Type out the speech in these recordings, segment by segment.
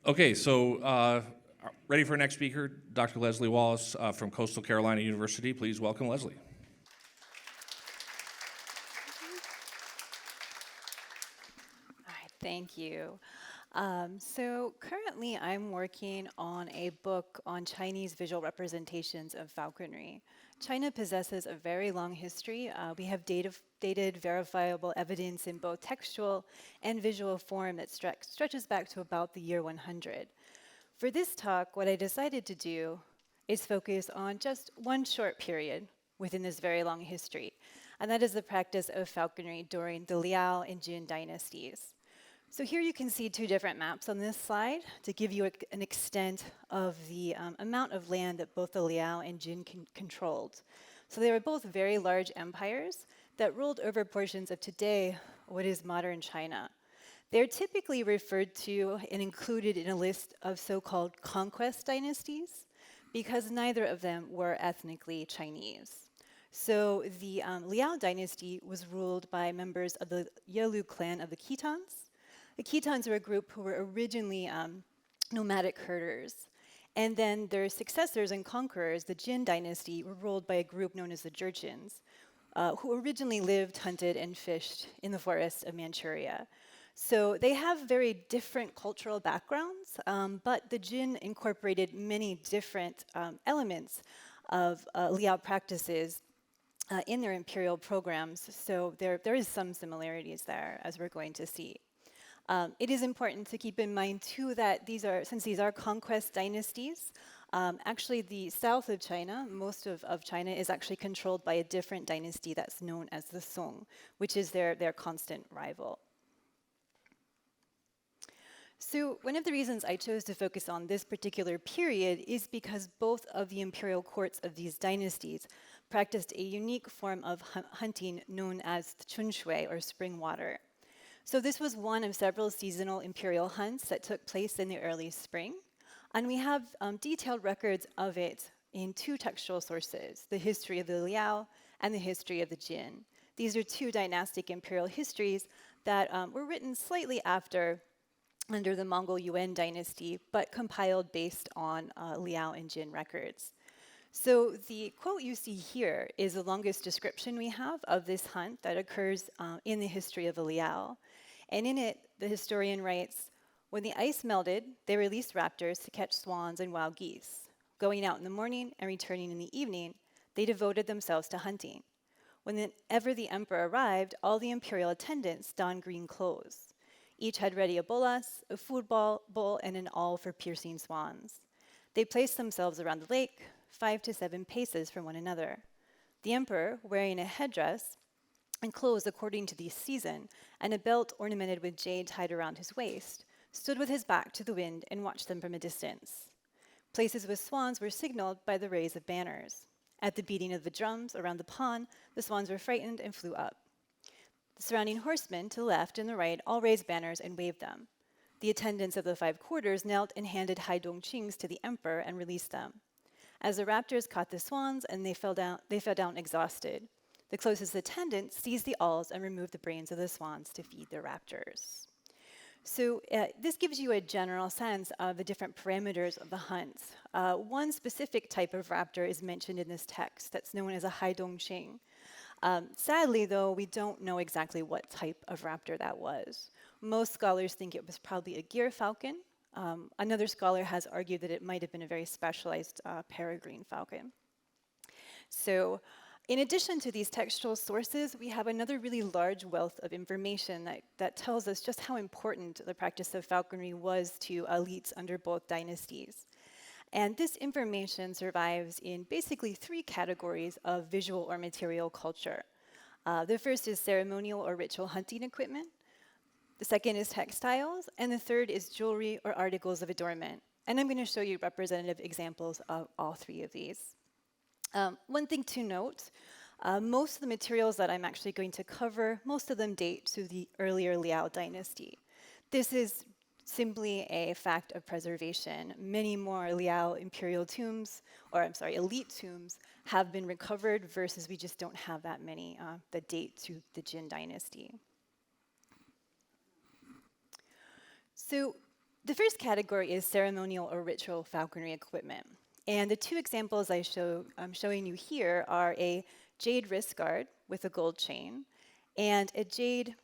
Okay, so ready for our next speaker, Dr. Leslie Wallace from Coastal Carolina University. Please welcome Leslie. All right, thank you. So currently I'm working on a book on Chinese visual representations of falconry. China possesses a very long history. We have dated verifiable evidence in both textual and visual form that stretches back to about the year 100. For this talk, what I decided to do is focus on just one short period within this very long history, and that is the practice of falconry during the Liao and Jin dynasties. So here you can see two different maps on this slide to give you an extent of the amount of land that both the Liao and Jin controlled. So they were both very large empires that ruled over portions of today, what is modern China. They're typically referred to and included in a list of so-called conquest dynasties because neither of them were ethnically Chinese. So the Liao dynasty was ruled by members of the Yelu clan of the Khitans. The Khitans were a group who were originally nomadic herders. And then their successors and conquerors, the Jin dynasty, were ruled by a group known as the Jurchens, who originally lived, hunted, and fished in the forests of Manchuria. So they have very different cultural backgrounds, but the Jin incorporated many different elements of Liao practices in their imperial programs. So there is some similarities there, as we're going to see. It is important to keep in mind, too, that since these are conquest dynasties, actually the south of China, most of China, is actually controlled by a different dynasty that's known as the Song, which is their constant rival. So one of the reasons I chose to focus on this particular period is because both of the imperial courts of these dynasties practiced a unique form of hunting known as the chunshui, or spring water. So this was one of several seasonal imperial hunts that took place in the early spring. And we have detailed records of it in two textual sources, the history of the Liao and the history of the Jin. These are two dynastic imperial histories that were written slightly after under the Mongol Yuan dynasty, but compiled based on Liao and Jin records. So the quote you see here is the longest description we have of this hunt that occurs in the history of the Liao. And in it, the historian writes, "When the ice melted, they released raptors to catch swans and wild geese. Going out in the morning and returning in the evening, they devoted themselves to hunting. Whenever the emperor arrived, all the imperial attendants donned green clothes. Each had ready a bolas, a food bowl, and an awl for piercing swans. They placed themselves around the lake, 5 to 7 paces from one another. The emperor, wearing a headdress and clothes according to the season, and a belt ornamented with jade tied around his waist, stood with his back to the wind and watched them from a distance. Places with swans were signaled by the raise of banners. At the beating of the drums around the pond, the swans were frightened and flew up. The surrounding horsemen to the left and the right all raised banners and waved them. The attendants of the 5 quarters knelt and handed haidongqings to the emperor and released them. As the raptors caught the swans and they fell down exhausted. The closest attendant seized the awls and removed the brains of the swans to feed the raptors." So this gives you a general sense of the different parameters of the hunts. One specific type of raptor is mentioned in this text that's known as a haidongqing. Sadly, though, we don't know exactly what type of raptor that was. Most scholars think it was probably a gyr falcon. Another scholar has argued that it might have been a very specialized peregrine falcon. So in addition to these textual sources, we have another really large wealth of information that tells us just how important the practice of falconry was to elites under both dynasties. And this information survives in basically 3 categories of visual or material culture. The first is ceremonial or ritual hunting equipment. The second is textiles. And the third is jewelry or articles of adornment. And I'm going to show you representative examples of all 3 of these. One thing to note, most of the materials that I'm actually going to cover, most of them date to the earlier Liao dynasty. This is simply a fact of preservation. Many more Liao imperial tombs, elite tombs, have been recovered versus we just don't have that many that date to the Jin dynasty. So The first category is ceremonial or ritual falconry equipment. And the two examples I'm showing you here are a jade wrist guard with a gold chain and a jade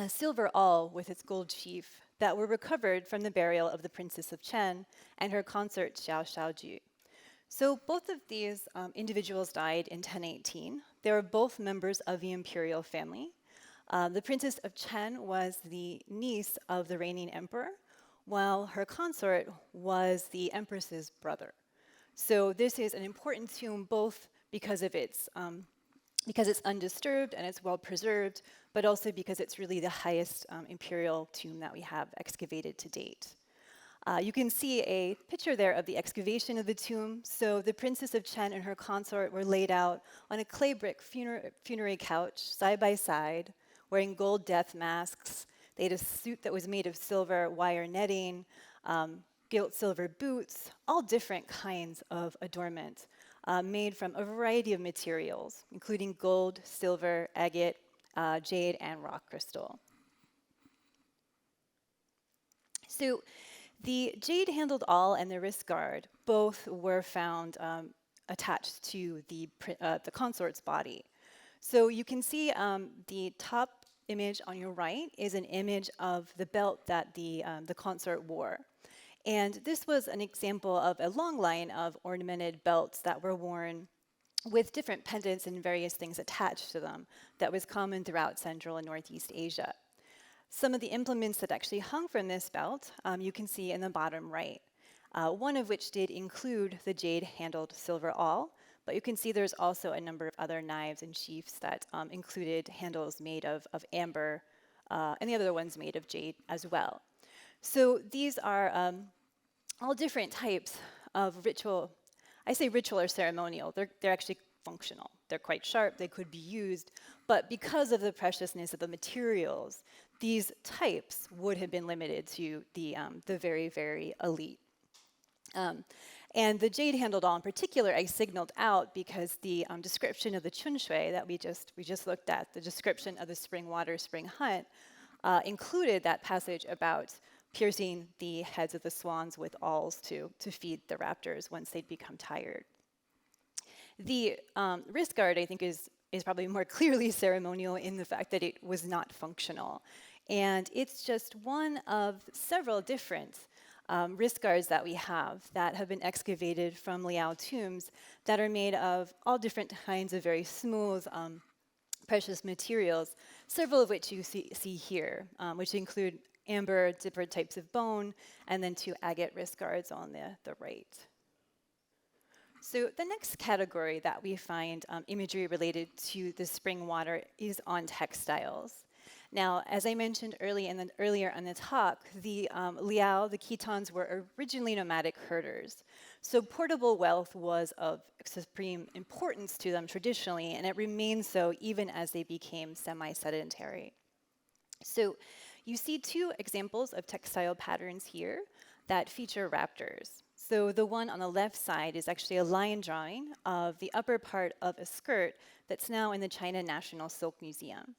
silver awl with its gold sheaf that were recovered from the burial of the Princess of Chen and her consort Xiao Shaoju. So both of these individuals died in 1018. They were both members of the imperial family. The Princess of Chen was the niece of the reigning emperor, while her consort was the empress's brother. So this is an important tomb both because it's undisturbed and it's well preserved, but also because it's really the highest imperial tomb that we have excavated to date. You can see a picture there of the excavation of the tomb. So the Princess of Chen and her consort were laid out on a clay brick funerary couch, side by side, wearing gold death masks. They had a suit that was made of silver wire netting, gilt silver boots, all different kinds of adornment made from a variety of materials, including gold, silver, agate, jade, and rock crystal. So the jade-handled awl and the wrist guard both were found attached to the consort's body. So you can see the top image on your right is an image of the belt that the consort wore. And this was an example of a long line of ornamented belts that were worn with different pendants and various things attached to them that was common throughout Central and Northeast Asia. Some of the implements that actually hung from this belt you can see in the bottom right, one of which did include the jade-handled silver awl, but you can see there's also a number of other knives and sheaths that included handles made of amber, and the other ones made of jade as well. So these are all different types of ritual. I say ritual or ceremonial. They're actually functional. They're quite sharp. They could be used. But because of the preciousness of the materials, these types would have been limited to the very, very elite. And the jade-handled awl in particular, I signaled out because the description of the chunshui that we just looked at, the description of the spring water, spring hunt, included that passage about piercing the heads of the swans with awls to feed the raptors once they'd become tired. The wrist guard, I think, is probably more clearly ceremonial in the fact that it was not functional. And it's just one of several different wrist guards that we have that have been excavated from Liao tombs that are made of all different kinds of very smooth, precious materials, several of which you see here, which include amber, different types of bone, and then two agate wrist guards on the right. So the next category that we find imagery related to the spring water is on textiles. Now, as I mentioned earlier in the talk, the Liao, the Khitans, were originally nomadic herders. So portable wealth was of supreme importance to them traditionally, and it remained so even as they became semi-sedentary. So you see two examples of textile patterns here that feature raptors. So the one on the left side is actually a line drawing of the upper part of a skirt that's now in the China National Silk Museum.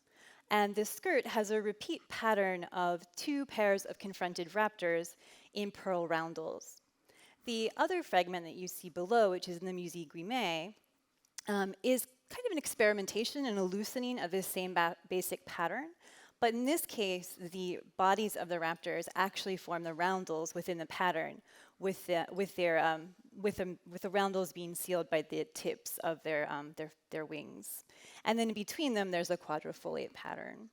And this skirt has a repeat pattern of two pairs of confronted raptors in pearl roundels. The other fragment that you see below, which is in the Musée Guimet, is kind of an experimentation and a loosening of this same basic pattern. But in this case, the bodies of the raptors actually form the roundels within the pattern, with the roundels being sealed by the tips of their wings. And then between them, there's a quadrifoliate pattern.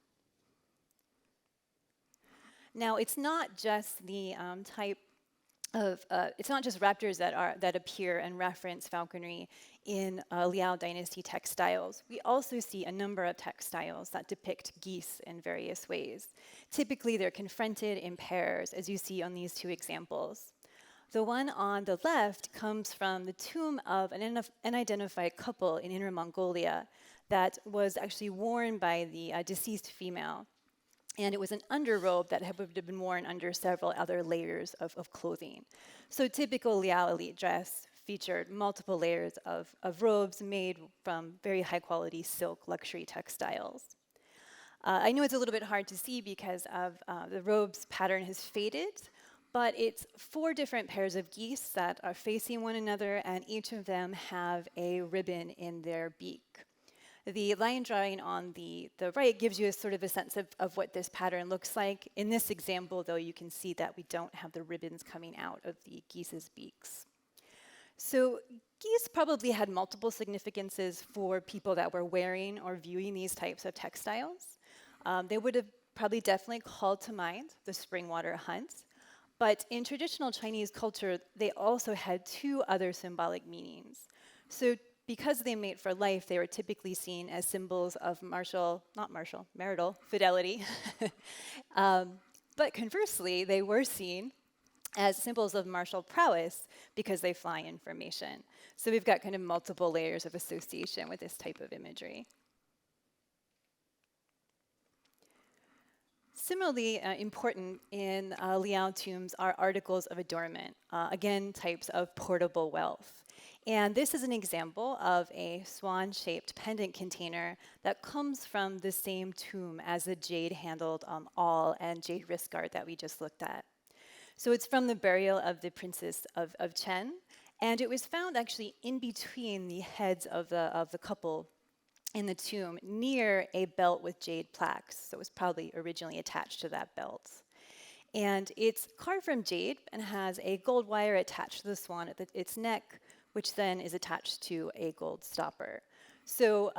Now, it's not just the it's not just raptors that appear and reference falconry in Liao Dynasty textiles. We also see a number of textiles that depict geese in various ways. Typically, they're confronted in pairs, as you see on these two examples. The one on the left comes from the tomb of an unidentified couple in Inner Mongolia that was actually worn by the deceased female. And it was an underrobe that would have been worn under several other layers of clothing. So typical Liao elite dress featured multiple layers of robes made from very high quality silk luxury textiles. I know it's a little bit hard to see because of the robe's pattern has faded, But it's 4 different pairs of geese that are facing one another, and each of them have a ribbon in their beak. The line drawing on the right gives you a sort of a sense of what this pattern looks like. In this example, though, you can see that we don't have the ribbons coming out of the geese's beaks. So geese probably had multiple significances for people that were wearing or viewing these types of textiles. They would have probably definitely called to mind the spring water hunt. But in traditional Chinese culture, they also had 2 other symbolic meanings. So because they mate for life, they were typically seen as symbols of marital fidelity. But conversely, they were seen as symbols of martial prowess because they fly in formation. So we've got kind of multiple layers of association with this type of imagery. Similarly important in Liao tombs are articles of adornment, again, types of portable wealth. And this is an example of a swan-shaped pendant container that comes from the same tomb as the jade-handled awl and jade wrist guard that we just looked at. So it's from the burial of the Princess of Chen, and it was found actually in between the heads of the couple in the tomb near a belt with jade plaques. So it was probably originally attached to that belt. And it's carved from jade and has a gold wire attached to the swan at its neck, which then is attached to a gold stopper. So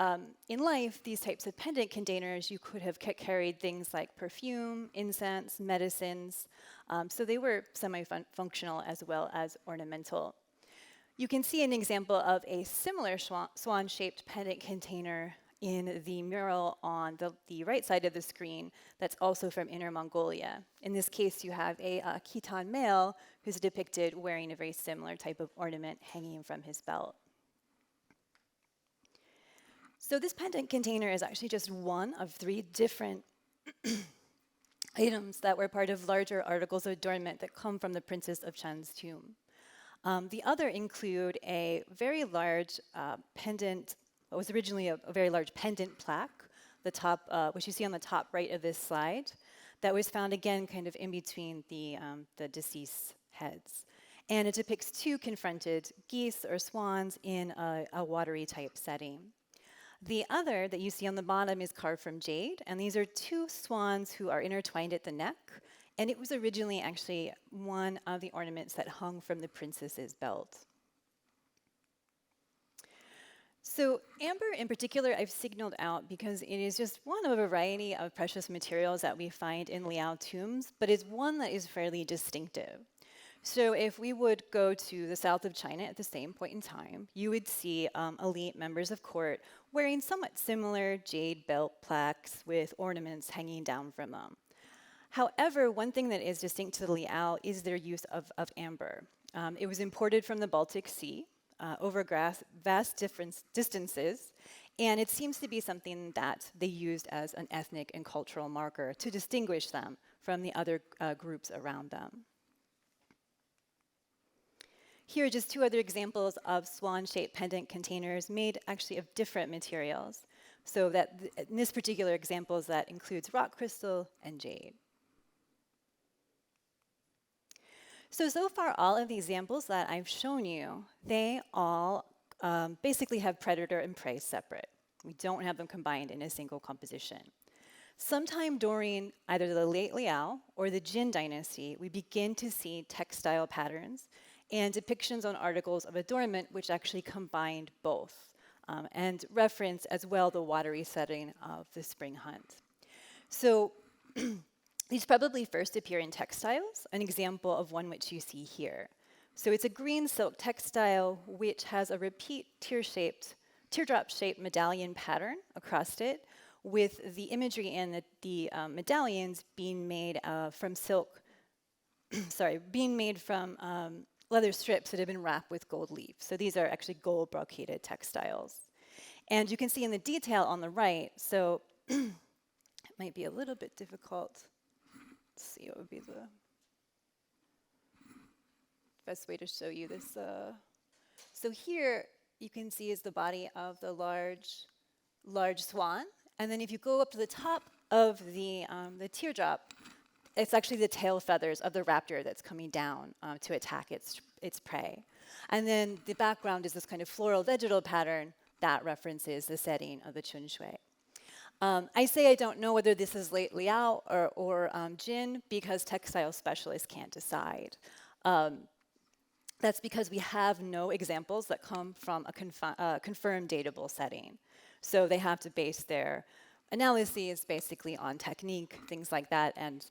in life, these types of pendant containers, you could have carried things like perfume, incense, medicines. So they were semi-functional as well as ornamental. You can see an example of a similar swan-shaped pendant container in the mural on the right side of the screen that's also from Inner Mongolia. In this case, you have a Khitan male who's depicted wearing a very similar type of ornament hanging from his belt. So this pendant container is actually just one of 3 different items that were part of larger articles of adornment that come from the Princess of Chen's tomb. The other include a very large pendant, what was originally a very large pendant plaque, the top, which you see on the top right of this slide, that was found again kind of in between the deceased heads. And it depicts 2 confronted geese or swans in a watery type setting. The other that you see on the bottom is carved from jade, and these are 2 swans who are intertwined at the neck. And it was originally actually one of the ornaments that hung from the princess's belt. So amber in particular I've signaled out because it is just one of a variety of precious materials that we find in Liao tombs, but it's one that is fairly distinctive. So if we would go to the south of China at the same point in time, you would see elite members of court wearing somewhat similar jade belt plaques with ornaments hanging down from them. However, one thing that is distinct to the Liao is their use of amber. It was imported from the Baltic Sea over vast distances, and it seems to be something that they used as an ethnic and cultural marker to distinguish them from the other groups around them. Here are just 2 other examples of swan-shaped pendant containers made actually of different materials. So that in this particular example, that includes rock crystal and jade. So far, all of the examples that I've shown you, they all basically have predator and prey separate. We don't have them combined in a single composition. Sometime during either the late Liao or the Jin dynasty, we begin to see textile patterns and depictions on articles of adornment which actually combined both and reference as well the watery setting of the spring hunt. So these probably first appear in textiles, an example of one which you see here. So it's a green silk textile which has a repeat teardrop-shaped medallion pattern across it, with the imagery in the medallions being made from silk, being made from leather strips that have been wrapped with gold leaf. So these are actually gold brocaded textiles. And you can see in the detail on the right, so it might be a little bit difficult. Let's see, what would be the best way to show you this? So here you can see is the body of the large swan. And then if you go up to the top of the teardrop, it's actually the tail feathers of the raptor that's coming down to attack its prey. And then the background is this kind of floral vegetal pattern that references the setting of the chunshui. I say I don't know whether this is Liao or Jin because textile specialists can't decide. That's because we have no examples that come from a confirmed datable setting. So they have to base their analyses basically on technique, things like that, and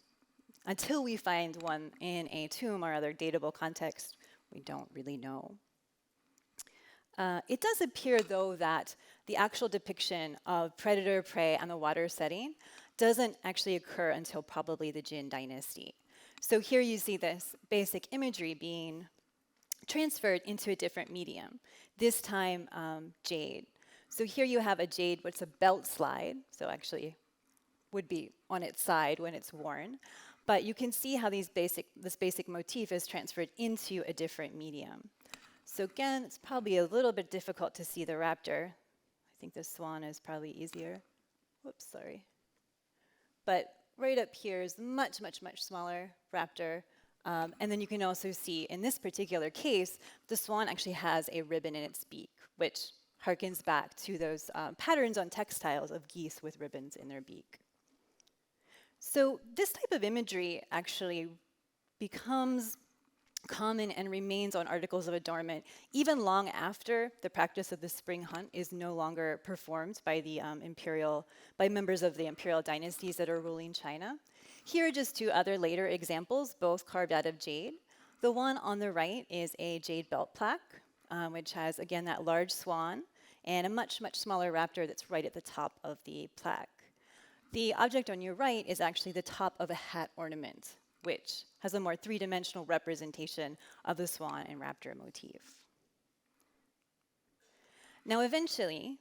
until we find one in a tomb or other datable context, we don't really know. It does appear, though, that the actual depiction of predator-prey and the water setting doesn't actually occur until probably the Jin dynasty. So here you see this basic imagery being transferred into a different medium, this time jade. So here you have a jade, what's a belt slide, so actually would be on its side when it's worn. But you can see how this basic motif is transferred into a different medium. So again, it's probably a little bit difficult to see the raptor. I think the swan is probably easier. Whoops, sorry. But right up here is much, much, much smaller raptor. And then you can also see, in this particular case, the swan actually has a ribbon in its beak, which harkens back to those patterns on textiles of geese with ribbons in their beak. So this type of imagery actually becomes common and remains on articles of adornment even long after the practice of the spring hunt is no longer performed by the members of the imperial dynasties that are ruling China. Here are just two other later examples, both carved out of jade. The one on the right is a jade belt plaque, which has, again, that large swan and a much, much smaller raptor that's right at the top of the plaque. The object on your right is actually the top of a hat ornament, which has a more three-dimensional representation of the swan and raptor motif. Now, eventually,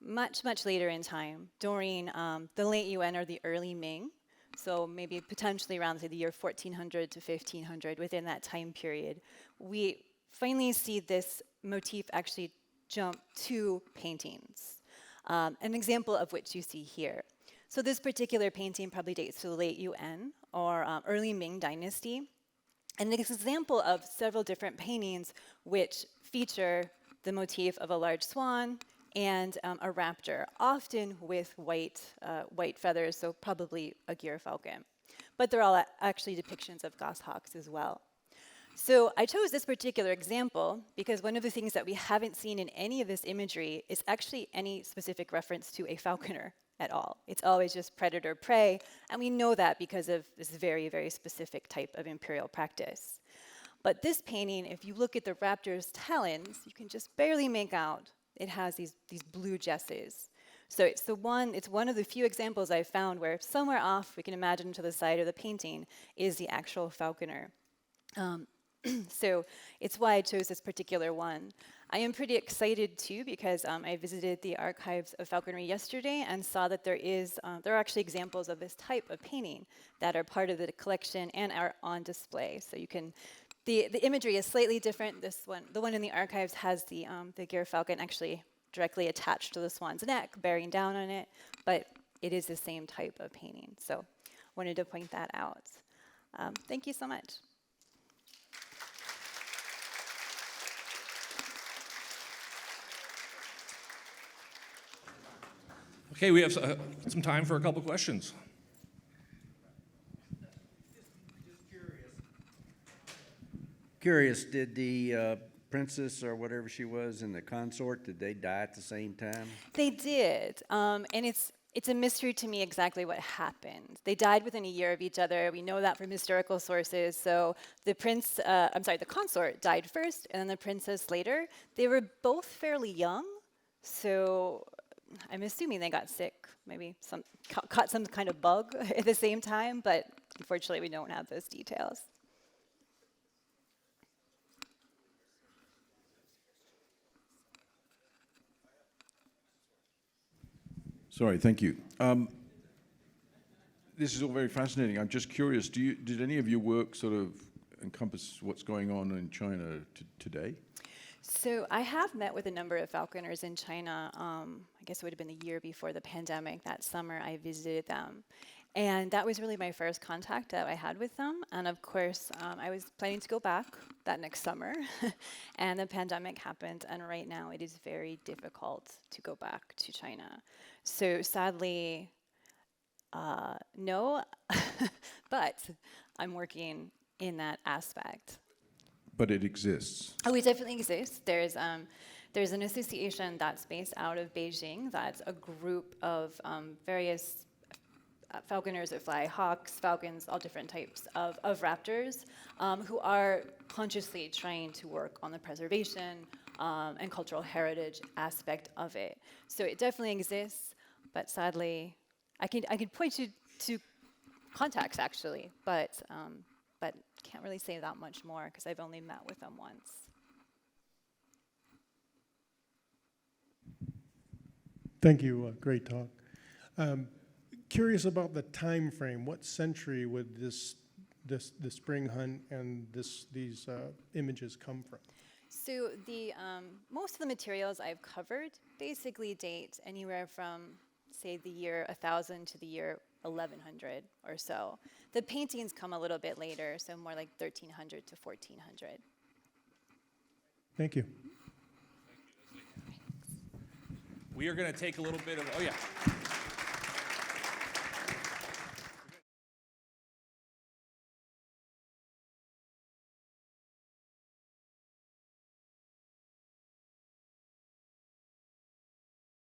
much, much later in time, during the late Yuan or the early Ming, so maybe potentially around, say, the year 1400 to 1500, within that time period, we finally see this motif actually jump to paintings, an example of which you see here. So this particular painting probably dates to the late Yuan or early Ming dynasty. And it's an example of several different paintings which feature the motif of a large swan and a raptor, often with white feathers, so probably a gyr falcon. But they're all actually depictions of goshawks as well. So I chose this particular example because one of the things that we haven't seen in any of this imagery is actually any specific reference to a falconer at all. It's always just predator-prey, and we know that because of this very, very specific type of imperial practice. But this painting, if you look at the raptor's talons, you can just barely make out it has these blue jesses. So it's one of the few examples I've found where somewhere off, we can imagine to the side of the painting, is the actual falconer. So it's why I chose this particular one. I am pretty excited too because I visited the archives of falconry yesterday and saw that there are actually examples of this type of painting that are part of the collection and are on display. So you can, the imagery is slightly different. This one, the one in the archives, has the gyr falcon actually directly attached to the swan's neck, bearing down on it, but it is the same type of painting. So wanted to point that out. Thank you so much. Okay, we have some time for a couple questions. Curious, did the princess or whatever she was and the consort, did they die at the same time? They did, and it's a mystery to me exactly what happened. They died within a year of each other. We know that from historical sources. So the consort died first, and then the princess later. They were both fairly young, so I'm assuming they got sick, maybe caught some kind of bug at the same time, but unfortunately we don't have those details. Sorry, thank you. This is all very fascinating. I'm just curious, did any of your work sort of encompass what's going on in China today? So I have met with a number of falconers in China. I guess it would have been the year before the pandemic. That summer I visited them. And that was really my first contact that I had with them. And of course, I was planning to go back that next summer, and the pandemic happened. And right now, it is very difficult to go back to China. So sadly, no, but I'm working in that aspect. But it exists. Oh, it definitely exists. There's an association that's based out of Beijing. That's a group of various falconers that fly hawks, falcons, all different types of raptors, who are consciously trying to work on the preservation and cultural heritage aspect of it. So it definitely exists, but sadly, I can point you to contacts actually, but can't really say that much more because I've only met with them once. Thank you. Great talk. Curious about the time frame. What century would the spring hunt and these images come from? So the most of the materials I've covered basically date anywhere from, say, the year 1000 to the year 1100 or so. The paintings come a little bit later, so more like 1300 to 1400. Thank you. We are going to take a little bit of, oh yeah.